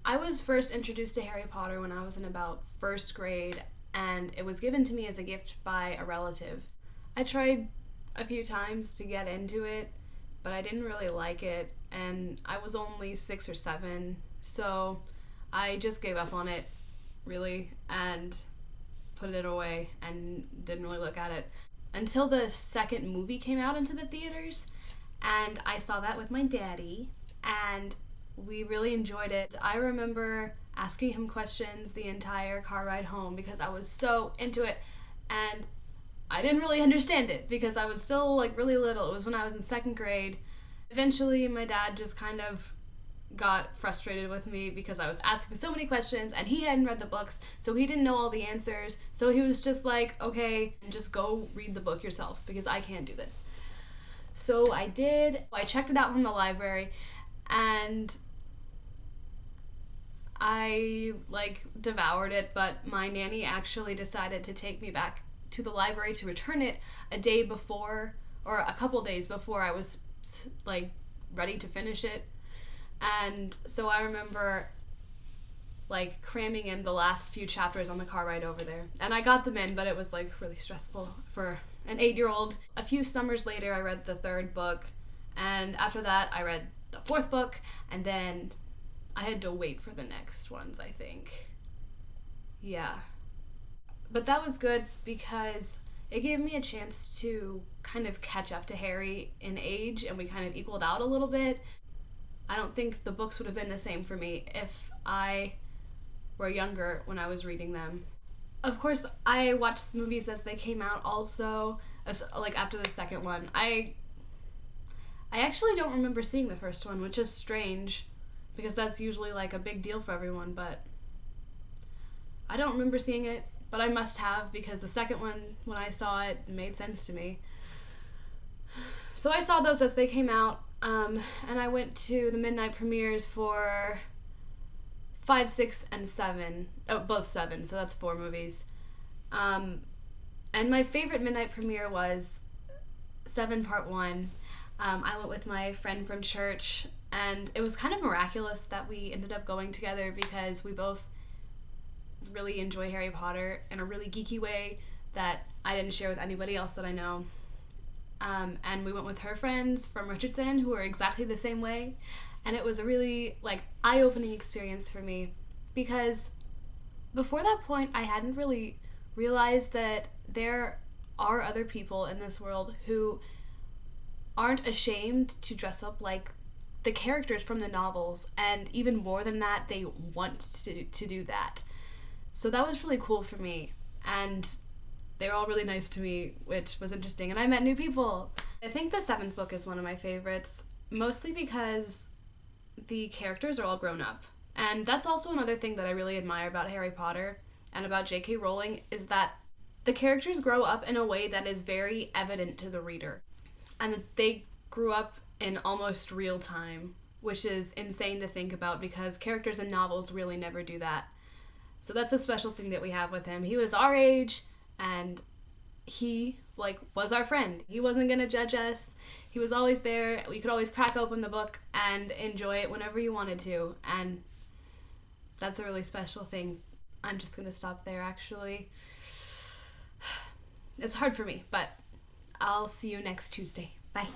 I was first introduced to Harry Potter when I was in about first grade, and it was given to me as a gift by a relative. I tried a few times to get into it, but I didn't really like it, and I was only 6 or 7, so I just gave up on it, really, and put it away and didn't really look at it until the second movie came out into the theaters, and I saw that with my daddy, and we really enjoyed it. I remember asking him questions the entire car ride home because I was so into it, and I didn't really understand it because I was still like really little. It was when I was in second grade. Eventually, my dad just kind of got frustrated with me because I was asking so many questions and he hadn't read the books, so he didn't know all the answers. So he was just like, okay, just go read the book yourself because I can't do this. So I did. I checked it out from the library, and I like devoured it, but my nanny actually decided to take me back to the library to return it a day before, or a couple days before I was like ready to finish it. And so I remember like cramming in the last few chapters on the car ride over there. And I got them in, but it was like really stressful for an 8-year-old. A few summers later, I read the third book. And after that, I read the fourth book. And then I had to wait for the next ones, I think. Yeah. But that was good because it gave me a chance to kind of catch up to Harry in age, and we kind of equaled out a little bit. I don't think the books would have been the same for me if I were younger when I was reading them. Of course, I watched the movies as they came out also, like after the second one. I actually don't remember seeing the first one, which is strange because that's usually like a big deal for everyone, but I don't remember seeing it, but I must have because the second one, when I saw it, made sense to me. So I saw those as they came out, and I went to the midnight premieres for 5, 6, and 7. Oh, both 7, so that's 4 movies. And my favorite midnight premiere was 7 Part 1. I went with my friend from church, and it was kind of miraculous that we ended up going together because we both really enjoy Harry Potter in a really geeky way that I didn't share with anybody else that I know. And we went with her friends from Richardson who were exactly the same way, and it was a really like eye-opening experience for me because before that point I hadn't really realized that there are other people in this world who aren't ashamed to dress up like the characters from the novels, and even more than that, they want to do that. So that was really cool for me, and they were all really nice to me, which was interesting, and I met new people. I think the 7th book is one of my favorites, mostly because the characters are all grown up. And that's also another thing that I really admire about Harry Potter and about J.K. Rowling, is that the characters grow up in a way that is very evident to the reader. And they grew up in almost real time, which is insane to think about because characters in novels really never do that. So that's a special thing that we have with him. He was our age, and he like was our friend. He wasn't gonna judge us. He was always there. We could always crack open the book and enjoy it whenever you wanted to, and that's a really special thing. I'm just gonna stop there, actually. It's hard for me, but I'll see you next Tuesday. Bye.